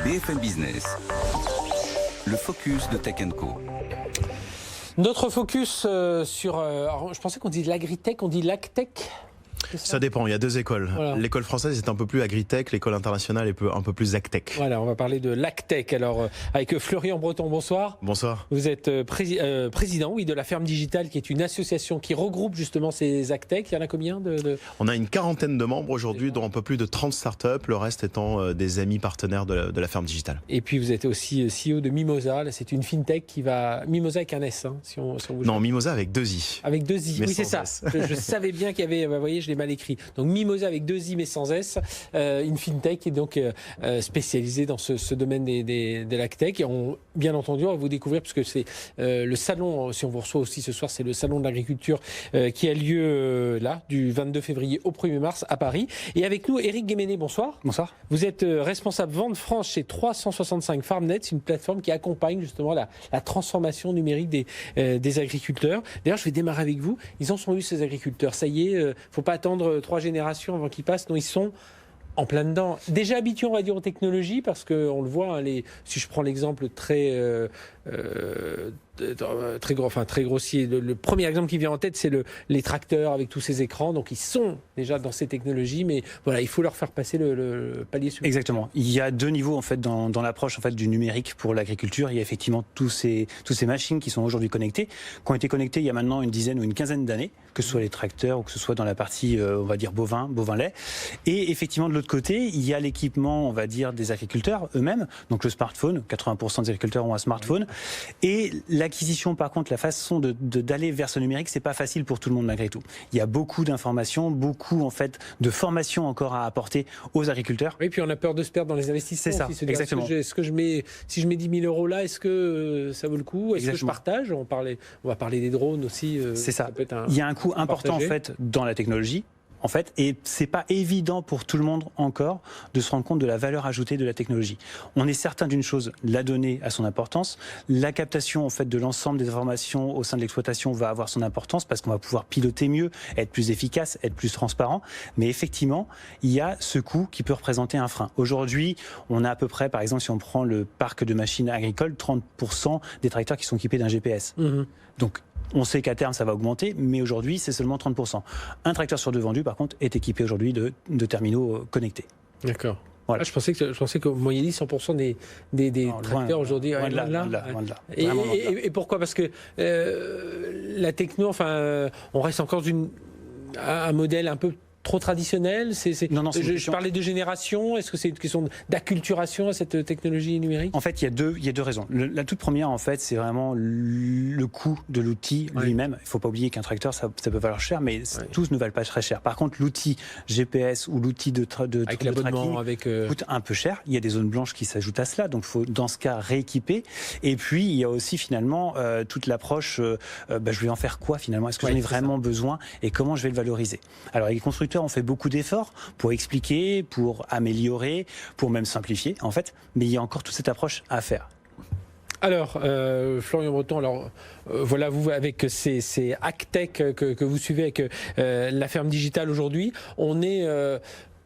BFM Business, le focus de Tech & Co. Notre focus sur... alors, je pensais qu'on dit l'agritech, on dit l'agtech. Ça dépend, il y a deux écoles. Voilà. L'école française est un peu plus agritech, l'école internationale est un peu plus agtech. Voilà, on va parler de l'agtech. Alors, avec Florian Breton, bonsoir. Bonsoir. Vous êtes président de la Ferme Digitale, qui est une association qui regroupe justement ces agtech. Il y en a combien On a une quarantaine de membres aujourd'hui, dont un peu plus de 30 startups, le reste étant des amis partenaires de la Ferme Digitale. Et puis vous êtes aussi CEO de Mimosa. Là, c'est une fintech qui va... Mimosa avec un S, hein, si on Non, Mimosa avec deux I. Avec deux I, oui c'est ça. Je savais bien qu'il y avait... Vous voyez, je l'ai mal écrit. Donc Mimosa avec deux I mais sans S, une fintech est donc spécialisée dans ce domaine de l'agtech. Et bien entendu, on va vous découvrir, parce que c'est le salon, si on vous reçoit aussi ce soir, c'est le salon de l'agriculture qui a lieu là, du 22 février au 1er mars à Paris. Et avec nous, Éric Guéméné, bonsoir. Bonsoir. Vous êtes responsable vente France chez 365 FarmNet, c'est une plateforme qui accompagne justement la transformation numérique des agriculteurs. D'ailleurs, je vais démarrer avec vous. Ils en sont où ces agriculteurs? Ça y est, faut pas attendre 3 générations avant qu'ils passent. Non, ils sont en plein dedans. Déjà habitués, on va dire, aux technologies, parce qu'on le voit, hein, si je prends l'exemple très grossier, le premier exemple qui vient en tête, c'est les tracteurs avec tous ces écrans. Donc ils sont déjà dans ces technologies, mais voilà, il faut leur faire passer le palier suivant. Exactement. Il y a deux niveaux en fait dans l'approche en fait du numérique pour l'agriculture. Il y a effectivement tous ces machines qui sont aujourd'hui connectées, qui ont été connectées il y a maintenant une dizaine ou une quinzaine d'années, que ce soit les tracteurs ou que ce soit dans la partie on va dire bovin lait. Et effectivement de l'autre côté, il y a l'équipement, on va dire, des agriculteurs eux-mêmes. Donc le smartphone, 80% des agriculteurs ont un smartphone. Et l'acquisition, par contre, la façon d'aller vers ce numérique, c'est pas facile pour tout le monde malgré tout. Il y a beaucoup d'informations, beaucoup en fait de formations encore à apporter aux agriculteurs. Oui, puis on a peur de se perdre dans les investissements. C'est ça, exactement. Si je mets 10 000 euros là, est-ce que ça vaut le coup? Est-ce que je partage? On va parler des drones aussi. C'est ça. Il y a un coût important en fait dans la technologie. En fait, et c'est pas évident pour tout le monde encore de se rendre compte de la valeur ajoutée de la technologie. On est certain d'une chose, la donnée a son importance, la captation en fait de l'ensemble des informations au sein de l'exploitation va avoir son importance parce qu'on va pouvoir piloter mieux, être plus efficace, être plus transparent. Mais effectivement, il y a ce coût qui peut représenter un frein. Aujourd'hui, on a à peu près, par exemple, si on prend le parc de machines agricoles, 30% des tracteurs qui sont équipés d'un GPS. Donc on sait qu'à terme, ça va augmenter, mais aujourd'hui, c'est seulement 30%. Un tracteur sur deux vendu, par contre, est équipé aujourd'hui de terminaux connectés. D'accord. Voilà. Ah, je pensais qu'au moyen 100% des tracteurs aujourd'hui... Loin de là. Et pourquoi? Parce que la techno, on reste encore un modèle un peu trop traditionnel? Non, je parlais de génération. Est-ce que c'est une question d'acculturation à cette technologie numérique? En fait, il y a deux raisons. La toute première, en fait, c'est vraiment le coût de l'outil lui-même. Il ne faut pas oublier qu'un tracteur, ça peut valoir cher, mais tous ne valent pas très cher. Par contre, l'outil GPS ou l'outil de tracking coûte un peu cher. Il y a des zones blanches qui s'ajoutent à cela, donc il faut dans ce cas rééquiper. Et puis, il y a aussi finalement toute l'approche, je vais en faire quoi finalement? Est-ce que j'en ai vraiment besoin et comment je vais le valoriser? Alors, les constructeurs ont fait beaucoup d'efforts pour expliquer, pour améliorer, pour même simplifier en fait, mais il y a encore toute cette approche à faire. Alors, Florian Breton, voilà, vous avec ces agtech que vous suivez avec la Ferme Digitale aujourd'hui, on est...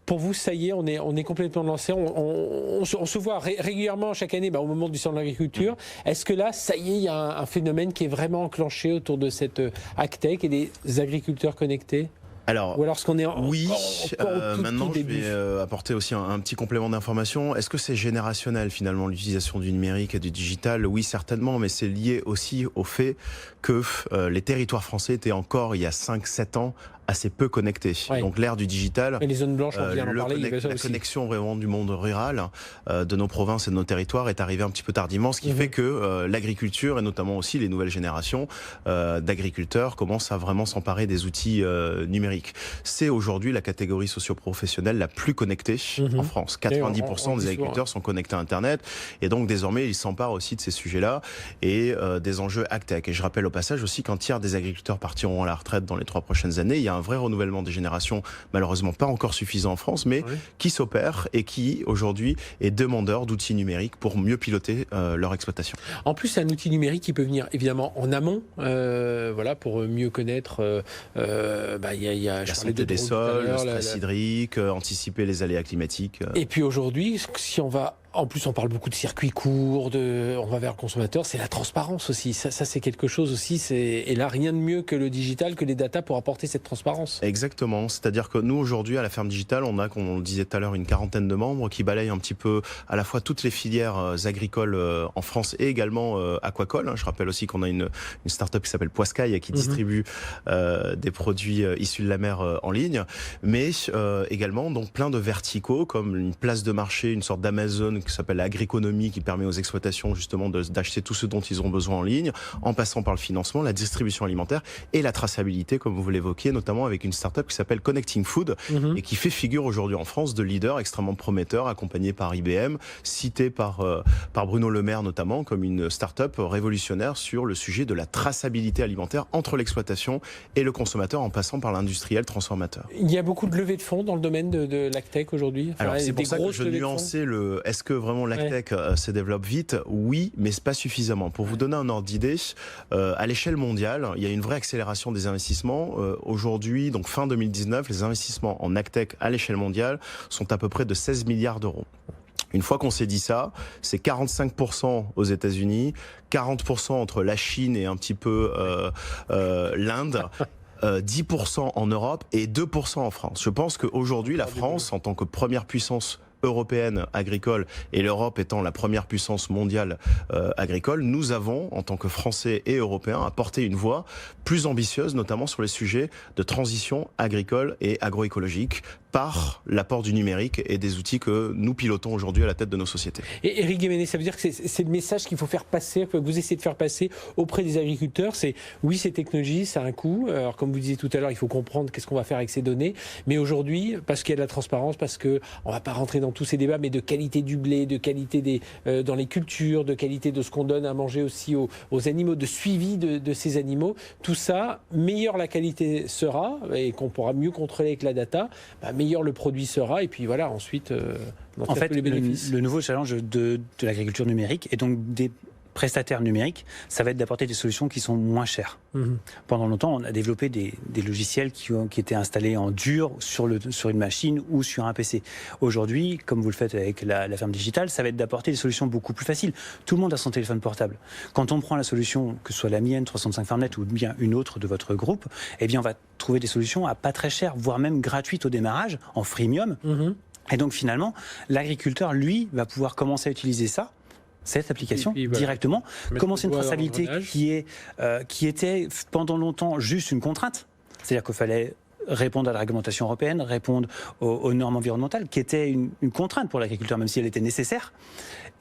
pour vous, ça y est, on est complètement lancé. On se voit régulièrement chaque année au moment du salon de l'agriculture. Est-ce que là, ça y est, il y a un phénomène qui est vraiment enclenché autour de cette agtech et des agriculteurs connectés? Ou alors ce qu'on est maintenant je vais apporter aussi un petit complément d'information. Est-ce que c'est générationnel finalement l'utilisation du numérique et du digital? Oui, certainement, mais c'est lié aussi au fait que les territoires français étaient encore il y a 5-7 ans assez peu connectés. Donc l'ère du digital, et les zones blanches, on vient d'en parler, la connexion vraiment du monde rural, de nos provinces et de nos territoires est arrivée un petit peu tardivement, ce qui fait que l'agriculture et notamment aussi les nouvelles générations d'agriculteurs commencent à vraiment s'emparer des outils numériques. C'est aujourd'hui la catégorie socio-professionnelle la plus connectée en France. 90% des agriculteurs sont connectés à Internet et donc désormais ils s'emparent aussi de ces sujets-là et des enjeux agtech. Et je rappelle au passage aussi qu'un tiers des agriculteurs partiront à la retraite dans les 3 prochaines années. Il y a un vrai renouvellement des générations, malheureusement pas encore suffisant en France, mais qui s'opère et qui aujourd'hui est demandeur d'outils numériques pour mieux piloter leur exploitation. En plus, c'est un outil numérique qui peut venir évidemment en amont, pour mieux connaître. La santé des sols, le stress hydrique, anticiper les aléas climatiques. Et puis aujourd'hui, si on va En plus, on parle beaucoup de circuits courts, on va vers le consommateur, c'est la transparence aussi. Ça c'est quelque chose aussi. Et là, rien de mieux que le digital, que les data pour apporter cette transparence. Exactement. C'est-à-dire que nous, aujourd'hui, à la ferme digitale, on a, comme on le disait tout à l'heure, une quarantaine de membres qui balayent un petit peu à la fois toutes les filières agricoles en France et également aquacoles. Je rappelle aussi qu'on a une start-up qui s'appelle Poiscaille qui distribue des produits issus de la mer en ligne, mais également donc plein de verticaux comme une place de marché, une sorte d'Amazon qui s'appelle l'agriconomie, qui permet aux exploitations justement d'acheter tout ce dont ils ont besoin en ligne, en passant par le financement, la distribution alimentaire et la traçabilité, comme vous l'évoquiez, notamment avec une start-up qui s'appelle Connecting Food et qui fait figure aujourd'hui en France de leader extrêmement prometteur, accompagné par IBM, cité par Bruno Le Maire notamment, comme une start-up révolutionnaire sur le sujet de la traçabilité alimentaire entre l'exploitation et le consommateur, en passant par l'industriel transformateur. Il y a beaucoup de levées de fonds dans le domaine de l'agtech aujourd'hui. Alors c'est pour ça que je nuançais est-ce que vraiment l'agtech se développe vite? Oui, mais c'est pas suffisamment. Pour vous donner un ordre d'idée, à l'échelle mondiale, il y a une vraie accélération des investissements. Aujourd'hui, donc fin 2019, les investissements en agtech à l'échelle mondiale sont à peu près de 16 milliards d'euros. Une fois qu'on s'est dit ça, c'est 45% aux États-Unis, 40% entre la Chine et un petit peu l'Inde. 10% en Europe et 2% en France. Je pense qu'aujourd'hui, la France, en tant que première puissance européenne agricole et l'Europe étant la première puissance mondiale agricole, nous avons, en tant que Français et Européens, apporté une voix plus ambitieuse, notamment sur les sujets de transition agricole et agroécologique, par l'apport du numérique et des outils que nous pilotons aujourd'hui à la tête de nos sociétés. Et Éric Guéméné, ça veut dire que c'est le message qu'il faut faire passer, que vous essayez de faire passer auprès des agriculteurs, c'est oui, ces technologies, ça a un coût. Alors comme vous disiez tout à l'heure, il faut comprendre qu'est-ce qu'on va faire avec ces données. Mais aujourd'hui, parce qu'il y a de la transparence, parce qu'on ne va pas rentrer dans tous ces débats, mais de qualité du blé, de qualité dans les cultures, de qualité de ce qu'on donne à manger aussi aux animaux, de suivi de ces animaux, tout ça, meilleure la qualité sera, et qu'on pourra mieux contrôler avec la data, meilleur le produit sera, et puis voilà, ensuite, en fait, les bénéfices. Le nouveau challenge de l'agriculture numérique et donc des prestataires numériques, ça va être d'apporter des solutions qui sont moins chères. Pendant longtemps, on a développé des logiciels qui étaient installés en dur sur une machine ou sur un PC. Aujourd'hui, comme vous le faites avec la ferme digitale, ça va être d'apporter des solutions beaucoup plus faciles. Tout le monde a son téléphone portable. Quand on prend la solution, que ce soit la mienne, 365 FarmNet ou bien une autre de votre groupe, eh bien on va trouver des solutions à pas très cher, voire même gratuites au démarrage, en freemium. Et donc finalement, l'agriculteur, lui, va pouvoir commencer à utiliser cette application directement, commencer une traçabilité qui était pendant longtemps juste une contrainte. C'est-à-dire qu'il fallait répondre à la réglementation européenne, répondre aux normes environnementales, qui était une contrainte pour l'agriculteur, même si elle était nécessaire,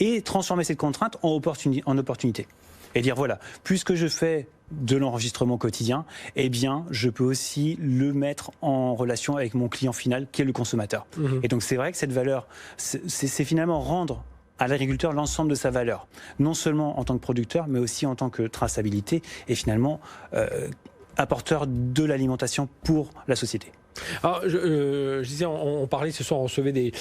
et transformer cette contrainte en opportunité. Et dire voilà, puisque je fais de l'enregistrement quotidien, eh bien, je peux aussi le mettre en relation avec mon client final, qui est le consommateur. Et donc c'est vrai que cette valeur, c'est finalement rendre à l'agriculteur l'ensemble de sa valeur, non seulement en tant que producteur, mais aussi en tant que traçabilité et finalement apporteur de l'alimentation pour la société. Alors, je disais, on parlait ce soir, on recevait des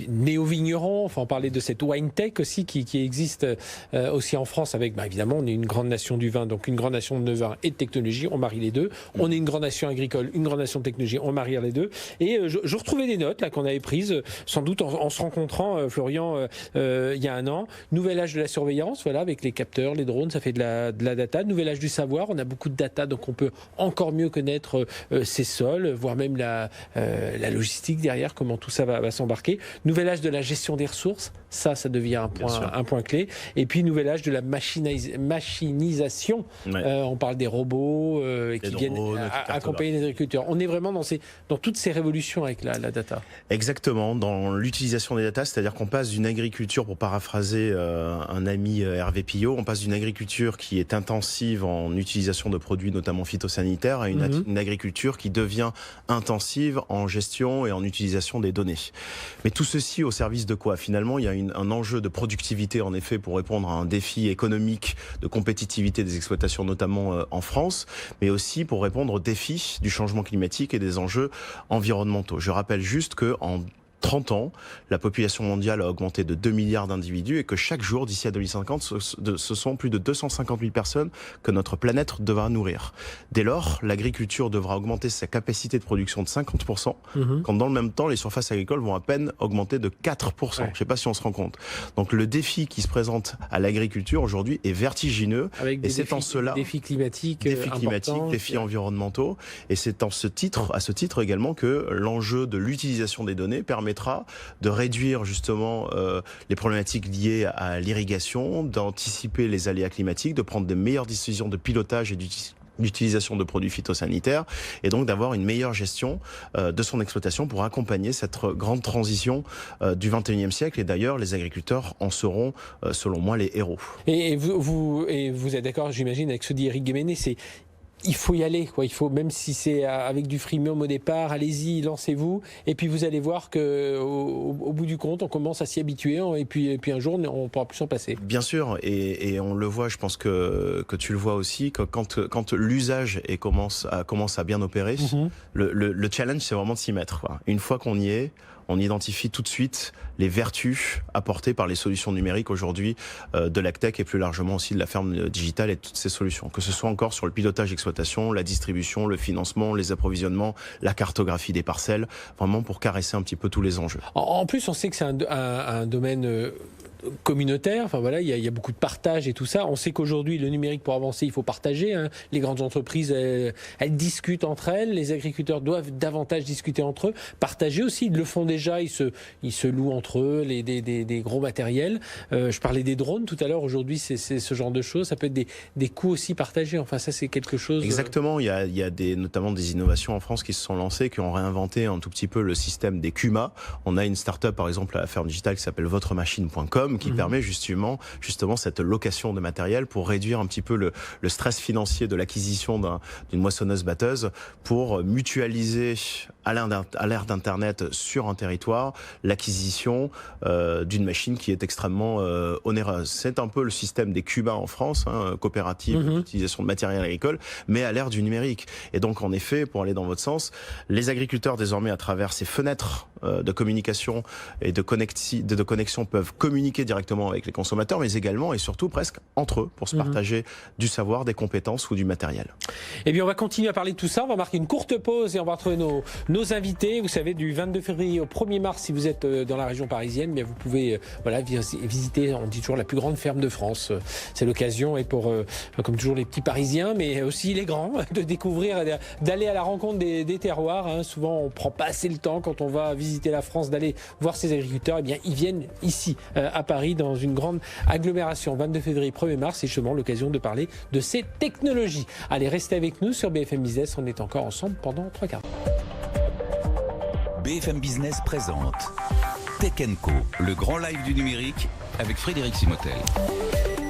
néo-vignerons, enfin on parlait de cette wine tech aussi qui existe aussi en France avec, évidemment, on est une grande nation du vin, donc une grande nation de vin et de technologie, on marie les deux. On est une grande nation agricole, une grande nation de technologie, on marie les deux. Et je retrouvais des notes là qu'on avait prises, sans doute en se rencontrant, Florian, il y a un an. Nouvel âge de la surveillance, voilà, avec les capteurs, les drones, ça fait de la data. Nouvel âge du savoir, on a beaucoup de data, donc on peut encore mieux connaître ces sols, voire même la logistique derrière, comment tout ça va s'embarquer. Nouvel âge de la gestion des ressources, ça devient un point clé. Et puis nouvel âge de la machinisation. On parle des robots qui viennent accompagner les agriculteurs. On est vraiment dans toutes ces révolutions avec la data. Exactement, dans l'utilisation des data, c'est-à-dire qu'on passe d'une agriculture, pour paraphraser un ami Hervé Pillot, on passe d'une agriculture qui est intensive en utilisation de produits notamment phytosanitaires à une agriculture qui devient intensive en gestion et en utilisation des données. Mais tout ceci au service de quoi? Finalement, il y a un enjeu de productivité, en effet, pour répondre à un défi économique de compétitivité des exploitations, notamment en France, mais aussi pour répondre aux défis du changement climatique et des enjeux environnementaux. Je rappelle juste qu'en 30 ans, la population mondiale a augmenté de 2 milliards d'individus et que chaque jour, d'ici à 2050, ce sont plus de 250 000 personnes que notre planète devra nourrir. Dès lors, l'agriculture devra augmenter sa capacité de production de 50%, quand dans le même temps, les surfaces agricoles vont à peine augmenter de 4%. Je ne sais pas si on se rend compte. Donc le défi qui se présente à l'agriculture aujourd'hui est vertigineux. Avec des défis climatiques, défis environnementaux. Et c'est à ce titre également que l'enjeu de l'utilisation des données permettra de réduire justement les problématiques liées à l'irrigation, d'anticiper les aléas climatiques, de prendre de meilleures décisions de pilotage et d'utilisation de produits phytosanitaires et donc d'avoir une meilleure gestion de son exploitation pour accompagner cette grande transition du 21e siècle. Et d'ailleurs, les agriculteurs en seront, selon moi, les héros. Et vous êtes d'accord, j'imagine, avec ce dit Éric Guéméné, il faut y aller, quoi. Il faut, même si c'est avec du freemium au départ, allez-y, lancez-vous, et puis vous allez voir que au bout du compte, on commence à s'y habituer, et puis un jour, on ne pourra plus s'en passer. Bien sûr, et on le voit, je pense que tu le vois aussi, que quand l'usage commence à bien opérer, le challenge, c'est vraiment de s'y mettre, quoi. Une fois qu'on y est, on identifie tout de suite les vertus apportées par les solutions numériques aujourd'hui de l'agtech et plus largement aussi de la ferme digitale et toutes ces solutions. Que ce soit encore sur le pilotage d'exploitation, la distribution, le financement, les approvisionnements, la cartographie des parcelles, vraiment pour caresser un petit peu tous les enjeux. En plus, on sait que c'est un domaine communautaire, enfin voilà, il y a beaucoup de partage et tout ça. On sait qu'aujourd'hui, le numérique, pour avancer, il faut partager, hein. Les grandes entreprises, elles discutent entre elles, les agriculteurs doivent davantage discuter entre eux, partager aussi, ils le font déjà, ils se louent entre eux des gros matériels. Je parlais des drones tout à l'heure, aujourd'hui c'est ce genre de choses, ça peut être des coûts aussi partagés, enfin ça c'est quelque chose... Exactement, il y a notamment des innovations en France qui se sont lancées, qui ont réinventé un tout petit peu le système des CUMA. On a une start-up par exemple à la ferme digitale qui s'appelle votremachine.com qui permet justement cette location de matériel pour réduire un petit peu le stress financier de l'acquisition d'une moissonneuse-batteuse pour mutualiser à l'ère d'Internet sur un territoire l'acquisition d'une machine qui est extrêmement onéreuse. C'est un peu le système des CUMA en France, hein, coopérative d'utilisation de matériel agricole, mais à l'ère du numérique. Et donc en effet, pour aller dans votre sens, les agriculteurs désormais à travers ces fenêtres de communication et de connexion peuvent communiquer directement avec les consommateurs, mais également et surtout presque entre eux pour se partager du savoir, des compétences ou du matériel. Et bien on va continuer à parler de tout ça, on va marquer une courte pause et on va retrouver nos invités. Vous savez, du 22 février au 1er mars, si vous êtes dans la région parisienne, bien vous pouvez visiter, on dit toujours, la plus grande ferme de France. C'est l'occasion, et pour, comme toujours, les petits Parisiens, mais aussi les grands, de découvrir, d'aller à la rencontre des terroirs. Hein. Souvent, on ne prend pas assez le temps quand on va visiter la France d'aller voir ses agriculteurs. Eh bien, ils viennent ici, à Paris, dans une grande agglomération. 22 février, 1er mars, c'est justement l'occasion de parler de ces technologies. Allez, restez avec nous sur BFM Business. On est encore ensemble pendant 3 quarts d'heure. BFM Business présente Tech & Co, le grand live du numérique avec Frédéric Simotel.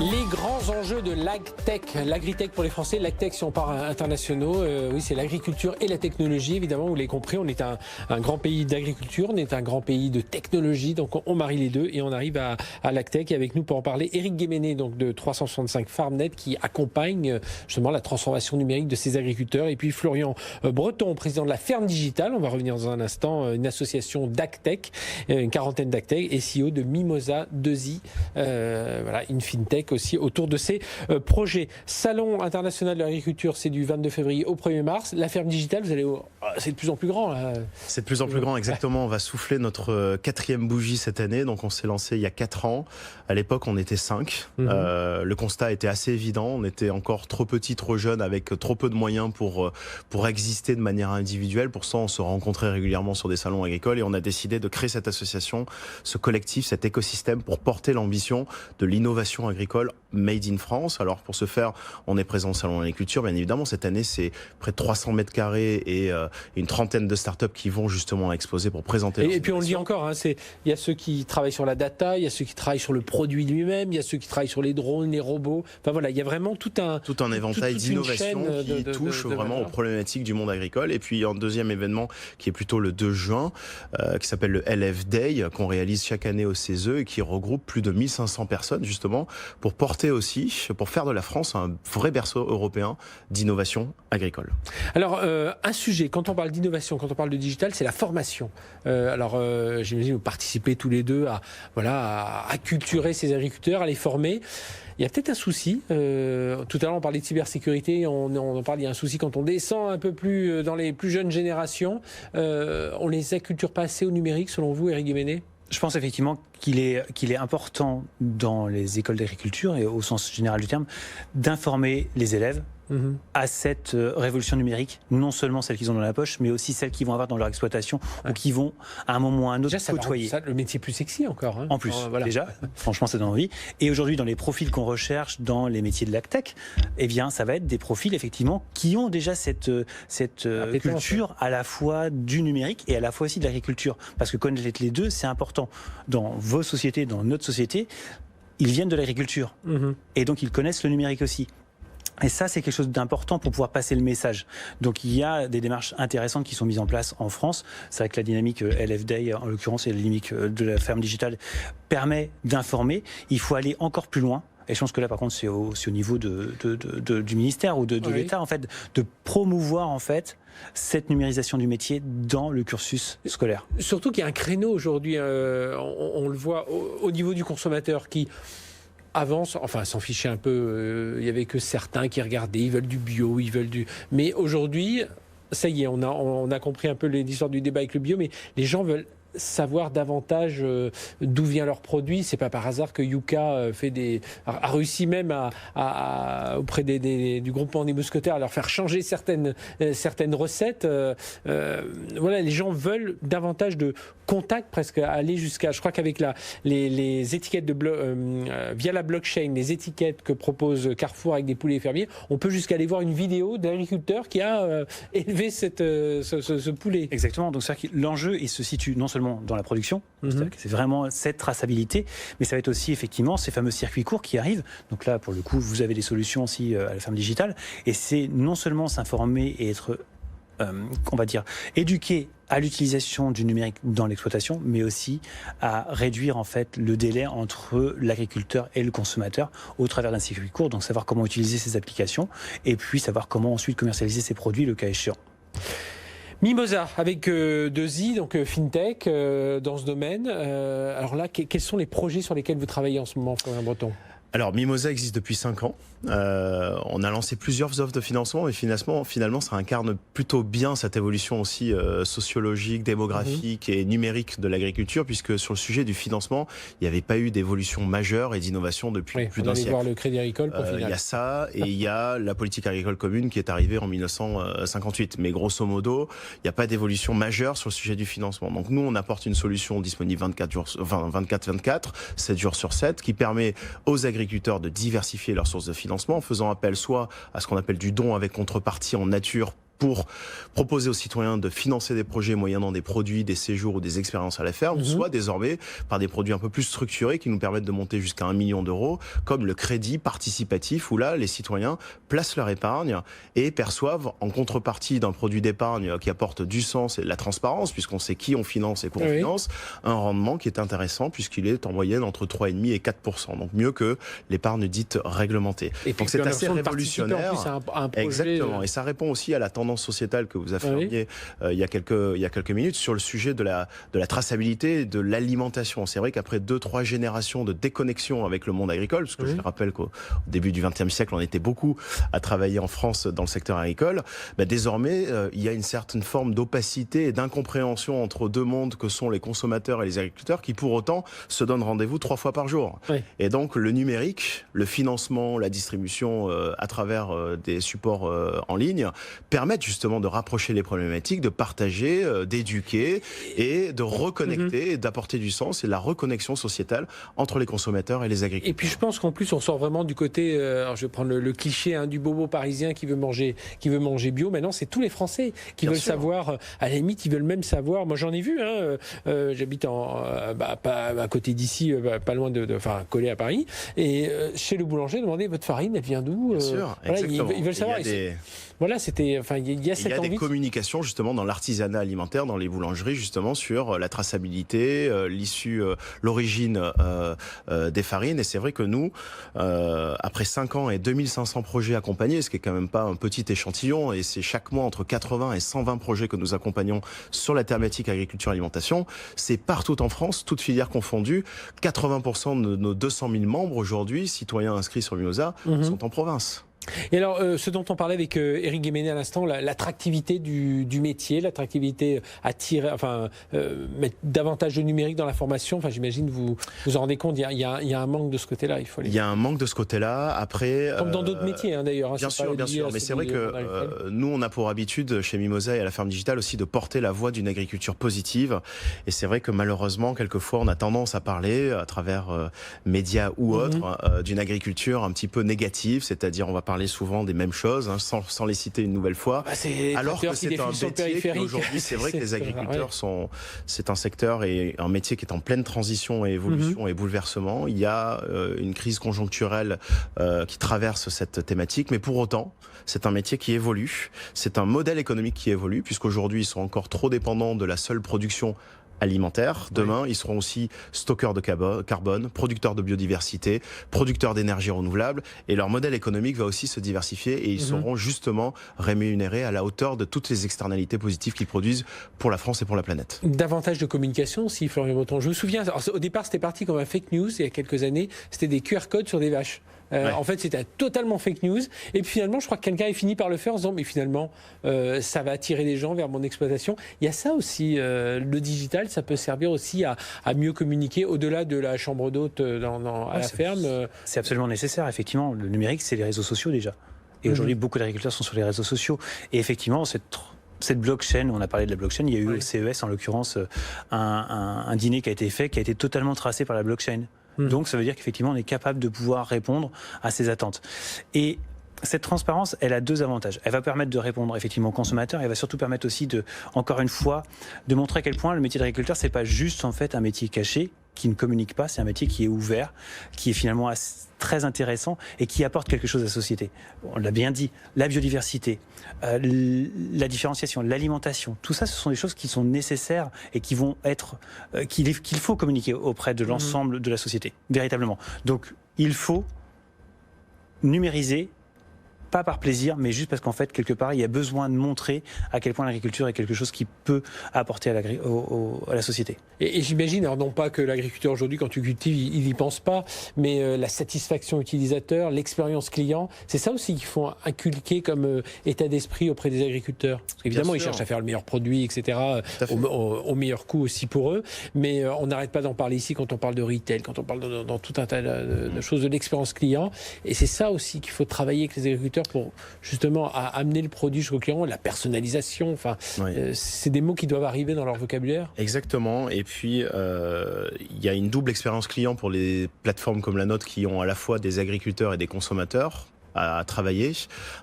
Les grands enjeux de l'agtech, l'agritech pour les Français, l'agtech si on part internationaux, oui c'est l'agriculture et la technologie évidemment, vous l'avez compris, on est un grand pays d'agriculture, on est un grand pays de technologie, donc on marie les deux et on arrive à l'agtech. Et avec nous pour en parler, Éric Guéméné donc de 365 FarmNet qui accompagne justement la transformation numérique de ces agriculteurs, et puis Florian Breton, président de la ferme digitale, on va revenir dans un instant, une association d'agtech, une quarantaine d'agtech et CEO de Mimosa 2i, voilà, une fintech aussi autour de ces projets. Salon international de l'agriculture, c'est du 22 février au 1er mars. La ferme digitale, c'est de plus en plus grand, là. C'est de plus en plus grand, exactement. On va souffler notre 4e bougie cette année. Donc on s'est lancé il y a 4 ans. À l'époque, on était 5. Le constat était assez évident. On était encore trop petits, trop jeunes, avec trop peu de moyens pour exister de manière individuelle. Pour ça, on se rencontrait régulièrement sur des salons agricoles et on a décidé de créer cette association, ce collectif, cet écosystème pour porter l'ambition de l'innovation agricole made in France. Alors pour ce faire, on est présent au salon de l'agriculture. Bien évidemment, cette année, c'est près de 300 mètres carrés et une trentaine de startups qui vont justement exposer pour présenter. Et puis on le dit encore, hein, il y a ceux qui travaillent sur la data, il y a ceux qui travaillent sur le produit lui-même, il y a ceux qui travaillent sur les drones, les robots. Enfin voilà, il y a vraiment tout un éventail d'innovations qui touche vraiment aux problématiques du monde agricole. Et puis un deuxième événement qui est plutôt le 2 juin, qui s'appelle le LF Day, qu'on réalise chaque année au CESE et qui regroupe plus de 1500 personnes justement pour porter porter aussi, pour faire de la France un vrai berceau européen d'innovation agricole. Alors, un sujet, quand on parle d'innovation, quand on parle de digital, c'est la formation. J'imagine que vous participez tous les deux à acculturer ces agriculteurs, à les former. Il y a peut-être un souci. Tout à l'heure, on parlait de cybersécurité. On en parle. Il y a un souci quand on descend un peu plus dans les plus jeunes générations. On les acculture pas assez au numérique, selon vous, Éric Guéméné ? Je pense effectivement qu'il est important dans les écoles d'agriculture et au sens général du terme d'informer les élèves à cette révolution numérique, non seulement celle qu'ils ont dans la poche, mais aussi celle qu'ils vont avoir dans leur exploitation ou qui vont à un moment ou à un autre déjà, côtoyer. Ça, le métier plus sexy encore. Hein. En plus, déjà, franchement, ça donne envie. Et aujourd'hui, dans les profils qu'on recherche dans les métiers de l'agtech, eh bien, ça va être des profils effectivement qui ont déjà cette culture à la fois du numérique et à la fois aussi de l'agriculture. Parce que connaître les deux, c'est important. Dans vos sociétés, dans notre société, ils viennent de l'agriculture. Et donc, ils connaissent le numérique aussi. Et ça, c'est quelque chose d'important pour pouvoir passer le message. Donc, il y a des démarches intéressantes qui sont mises en place en France. C'est vrai que la dynamique LF-Day, en l'occurrence, et la dynamique de la ferme digitale, permet d'informer. Il faut aller encore plus loin. Et je pense que là, par contre, c'est au niveau du ministère ou de l'État, en fait, de promouvoir, en fait, cette numérisation du métier dans le cursus scolaire. Surtout qu'il y a un créneau aujourd'hui, on le voit au niveau du consommateur qui avance, enfin s'en fichait un peu, il y avait que certains qui regardaient, ils veulent du bio, ils veulent du... Mais aujourd'hui, ça y est, on a compris un peu l'histoire du débat avec le bio, mais les gens veulent savoir davantage d'où vient leur produit. C'est pas par hasard que Yuka a réussi même auprès du groupement des mousquetaires à leur faire changer certaines recettes. Voilà, les gens veulent davantage de contact, presque aller jusqu'à... Je crois qu'avec les étiquettes via la blockchain, les étiquettes que propose Carrefour avec des poulets fermiers, on peut jusqu'à aller voir une vidéo d'un agriculteur qui a élevé ce poulet. Exactement. Donc c'est-à-dire que l'enjeu, il se situe non seulement dans la production, c'est-à-dire que c'est vraiment cette traçabilité, mais ça va être aussi effectivement ces fameux circuits courts qui arrivent. Donc là, pour le coup, vous avez des solutions aussi à la ferme digitale, et c'est non seulement s'informer et être, on va dire, éduqué à l'utilisation du numérique dans l'exploitation, mais aussi à réduire en fait le délai entre l'agriculteur et le consommateur au travers d'un circuit court, donc savoir comment utiliser ces applications, et puis savoir comment ensuite commercialiser ces produits le cas échéant. Mimosa, avec 2i, donc FinTech, dans ce domaine. Alors là, quels sont les projets sur lesquels vous travaillez en ce moment, Florian Breton ? Alors, Mimosa existe depuis 5 ans. On a lancé plusieurs offres de financement et finalement, ça incarne plutôt bien cette évolution aussi sociologique, démographique et numérique de l'agriculture, puisque sur le sujet du financement, il n'y avait pas eu d'évolution majeure et d'innovation depuis plus d'un siècle. On allait voir le Crédit Agricole pour il y a ça, et il y a la politique agricole commune qui est arrivée en 1958. Mais grosso modo, il n'y a pas d'évolution majeure sur le sujet du financement. Donc nous, on apporte une solution disponible 24/24, 7 jours sur 7, qui permet aux agriculteurs de diversifier leurs sources de financement en faisant appel soit à ce qu'on appelle du don avec contrepartie en nature pour proposer aux citoyens de financer des projets moyennant des produits, des séjours ou des expériences à la ferme, soit désormais par des produits un peu plus structurés qui nous permettent de monter jusqu'à 1 million d'euros, comme le crédit participatif, où là, les citoyens placent leur épargne et perçoivent en contrepartie d'un produit d'épargne qui apporte du sens et de la transparence, puisqu'on sait qui on finance et quoi on finance, un rendement qui est intéressant puisqu'il est en moyenne entre 3,5 et 4%, donc mieux que l'épargne dite réglementée. Et donc c'est assez révolutionnaire. En plus à un projet, exactement, et ça répond aussi à la tendance sociétale que vous affirmiez il y a quelques minutes sur le sujet de la traçabilité et de l'alimentation. C'est vrai qu'après 2-3 générations de déconnexion avec le monde agricole, parce que je le rappelle qu'au début du XXe siècle, on était beaucoup à travailler en France dans le secteur agricole, désormais, il y a une certaine forme d'opacité et d'incompréhension entre deux mondes que sont les consommateurs et les agriculteurs qui, pour autant, se donnent rendez-vous 3 fois par jour. Et donc, le numérique, le financement, la distribution à travers des supports en ligne permettent justement de rapprocher les problématiques, de partager, d'éduquer et de reconnecter et d'apporter du sens et de la reconnexion sociétale entre les consommateurs et les agriculteurs. Et puis je pense qu'en plus on sort vraiment du côté, alors je vais prendre le cliché du bobo parisien qui veut manger bio. Maintenant c'est tous les Français qui veulent savoir, à la limite ils veulent même savoir, moi j'en ai vu, j'habite à côté d'ici, pas loin enfin collé à Paris, et chez le boulanger, demander votre farine elle vient d'où, Bien sûr, voilà, ils veulent savoir. Voilà, c'était, enfin, il y a cette envie. Il y a des envie. communications justement dans l'artisanat alimentaire, dans les boulangeries justement sur la traçabilité, l'issue, l'origine des farines. Et c'est vrai que nous, après 5 ans et 2500 projets accompagnés, ce qui est quand même pas un petit échantillon, et c'est chaque mois entre 80 et 120 projets que nous accompagnons sur la thématique agriculture-alimentation, c'est partout en France, toutes filières confondues. 80% de nos 200 000 membres aujourd'hui, citoyens inscrits sur Mimosa, sont en province. Et alors, ce dont on parlait avec Éric Guéméné à l'instant, l'attractivité du métier, l'attractivité attirer, mettre davantage de numérique dans la formation. Enfin, j'imagine vous en rendez compte. Il y a un manque de ce côté-là. Il y a un manque de ce côté-là. Après, comme dans d'autres métiers, d'ailleurs. Bien sûr. Mais c'est vrai que nous, on a pour habitude chez Mimosa et à la ferme digitale aussi de porter la voix d'une agriculture positive. Et c'est vrai que malheureusement, quelquefois, on a tendance à parler à travers médias ou autres d'une agriculture un petit peu négative, c'est-à-dire on va parler souvent des mêmes choses, sans les citer une nouvelle fois. Alors que c'est un métier qui aujourd'hui, c'est vrai que les agriculteurs c'est un secteur et un métier qui est en pleine transition et évolution et bouleversement. Il y a une crise conjoncturelle qui traverse cette thématique, mais pour autant, c'est un métier qui évolue. C'est un modèle économique qui évolue, puisqu'aujourd'hui, ils sont encore trop dépendants de la seule production alimentaire. Demain, ils seront aussi stockeurs de carbone, producteurs de biodiversité, producteurs d'énergie renouvelable, et leur modèle économique va aussi se diversifier et ils seront justement rémunérés à la hauteur de toutes les externalités positives qu'ils produisent pour la France et pour la planète. Davantage de communication aussi, Florian Breton. Je me souviens, alors, au départ c'était parti comme un fake news il y a quelques années, c'était des QR codes sur des vaches. En fait, c'était totalement fake news. Et puis finalement, je crois que quelqu'un a fini par le faire en disant mais finalement, ça va attirer les gens vers mon exploitation. Il y a ça aussi. Le digital, ça peut servir aussi à mieux communiquer au-delà de la chambre d'hôte à la ferme. C'est absolument nécessaire, effectivement. Le numérique, c'est les réseaux sociaux déjà. Et aujourd'hui, beaucoup d'agriculteurs sont sur les réseaux sociaux. Et effectivement, cette blockchain, on a parlé de la blockchain, il y a eu au CES en l'occurrence un dîner qui a été fait, qui a été totalement tracé par la blockchain. Donc ça veut dire qu'effectivement on est capable de pouvoir répondre à ces attentes. Et cette transparence, elle a 2 avantages. Elle va permettre de répondre effectivement aux consommateurs, et elle va surtout permettre aussi encore une fois, de montrer à quel point le métier d'agriculteur, c'est pas juste en fait un métier caché, qui ne communique pas, c'est un métier qui est ouvert, qui est finalement très intéressant et qui apporte quelque chose à la société. On l'a bien dit, la biodiversité, la différenciation, l'alimentation, tout ça, ce sont des choses qui sont nécessaires et qui vont être qu'il faut communiquer auprès de l'ensemble de la société, véritablement. Donc, il faut numériser, pas par plaisir, mais juste parce qu'en fait, quelque part, il y a besoin de montrer à quel point l'agriculture est quelque chose qui peut apporter à la société. Et j'imagine, alors non pas que l'agriculteur aujourd'hui, quand tu cultives, il n'y pense pas, mais la satisfaction utilisateur, l'expérience client, c'est ça aussi qu'il faut inculquer comme état d'esprit auprès des agriculteurs. Parce qu'évidemment, ils cherchent à faire le meilleur produit, etc., au meilleur coût aussi pour eux, mais on n'arrête pas d'en parler ici quand on parle de retail, quand on parle dans tout un tas de choses de l'expérience client, et c'est ça aussi qu'il faut travailler avec les agriculteurs pour justement amener le produit jusqu'au client, la personnalisation, c'est des mots qui doivent arriver dans leur vocabulaire. Exactement, et puis il y a une double expérience client pour les plateformes comme la nôtre qui ont à la fois des agriculteurs et des consommateurs à travailler,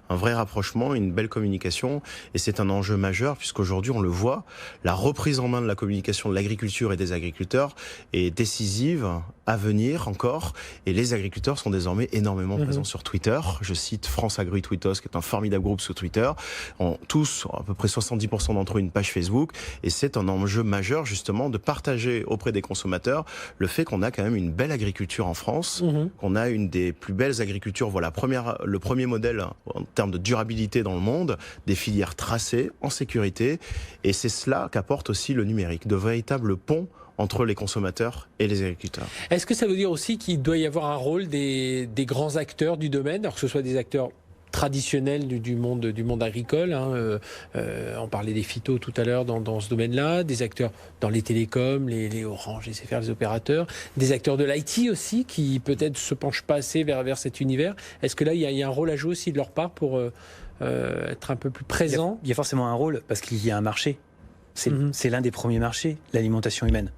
un vrai rapprochement, une belle communication, et c'est un enjeu majeur puisqu'aujourd'hui on le voit, la reprise en main de la communication de l'agriculture et des agriculteurs est décisive à venir encore, et les agriculteurs sont désormais énormément présents sur Twitter. Je cite France Agri Tweetos, qui est un formidable groupe sur Twitter, ont tous, à peu près 70% d'entre eux, une page Facebook, et c'est un enjeu majeur justement de partager auprès des consommateurs le fait qu'on a quand même une belle agriculture en France, qu'on a une des plus belles agricultures, voilà, le premier modèle en termes de durabilité dans le monde, des filières tracées, en sécurité, et c'est cela qu'apporte aussi le numérique, de véritables ponts entre les consommateurs et les agriculteurs. Est-ce que ça veut dire aussi qu'il doit y avoir un rôle des grands acteurs du domaine, alors que ce soit des acteurs traditionnels du monde agricole, on parlait des phytos tout à l'heure dans ce domaine-là, des acteurs dans les télécoms, les Orange, les SFR, les opérateurs, des acteurs de l'IT aussi qui peut-être se penchent pas assez vers cet univers. Est-ce que là il y a un rôle à jouer aussi de leur part pour être un peu plus présent? Il y a forcément un rôle parce qu'il y a un marché. C'est l'un des premiers marchés, l'alimentation humaine.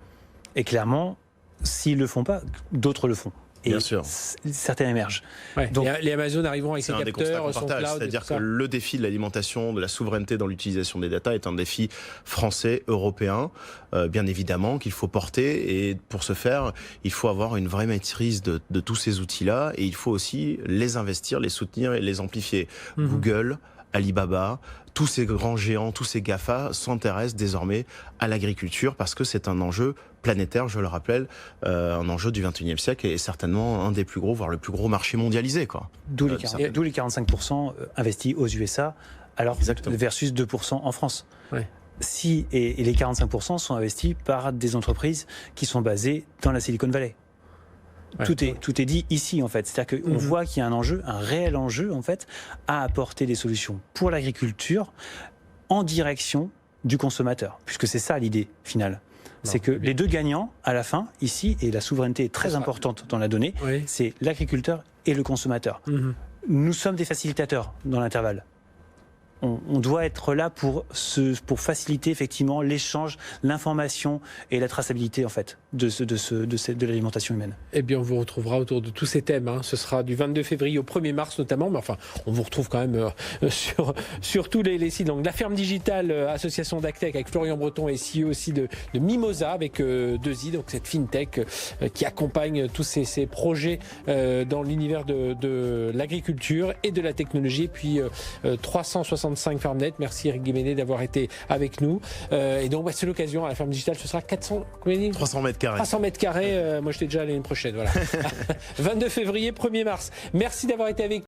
Et clairement, s'ils ne le font pas, d'autres le font. Et bien sûr. Certains émergent. Ouais, donc, les Amazon arriveront avec ses capteurs, son cloud. C'est-à-dire que le défi de l'alimentation, de la souveraineté dans l'utilisation des data est un défi français, européen, bien évidemment, qu'il faut porter. Et pour ce faire, il faut avoir une vraie maîtrise de tous ces outils-là. Et il faut aussi les investir, les soutenir et les amplifier. Google, Alibaba, tous ces grands géants, tous ces GAFA s'intéressent désormais à l'agriculture parce que c'est un enjeu planétaire, je le rappelle, un enjeu du 21e siècle et certainement un des plus gros, voire le plus gros marché mondialisé, quoi. D'où les 45% investis aux USA, alors versus 2% en France. Ouais. Et les 45% sont investis par des entreprises qui sont basées dans la Silicon Valley. Ouais. Tout est dit ici, en fait. C'est-à-dire qu'on voit qu'il y a un enjeu, un réel enjeu, en fait, à apporter des solutions pour l'agriculture en direction du consommateur. Puisque c'est ça l'idée finale. C'est que les deux gagnants, à la fin, ici, et la souveraineté est très importante dans la donnée, c'est l'agriculteur et le consommateur. Nous sommes des facilitateurs dans l'intervalle. On doit être là pour faciliter effectivement l'échange, l'information et la traçabilité en fait de l'alimentation humaine. Eh bien, on vous retrouvera autour de tous ces thèmes. Ce sera du 22 février au 1er mars notamment, mais enfin, on vous retrouve quand même sur tous les sites. Donc, la ferme digitale, association d'Actech avec Florian Breton et CEO aussi de Mimosa avec 2i, donc cette fintech qui accompagne tous ces projets dans l'univers de l'agriculture et de la technologie. Et puis 365 FarmNet. Merci Eric Guéméné d'avoir été avec nous. Et donc, c'est l'occasion à la ferme digitale. Ce sera 300 mètres carrés. 300 mètres carrés. Moi, j'étais déjà l'année prochaine. Voilà. 22 février, 1er mars. Merci d'avoir été avec nous.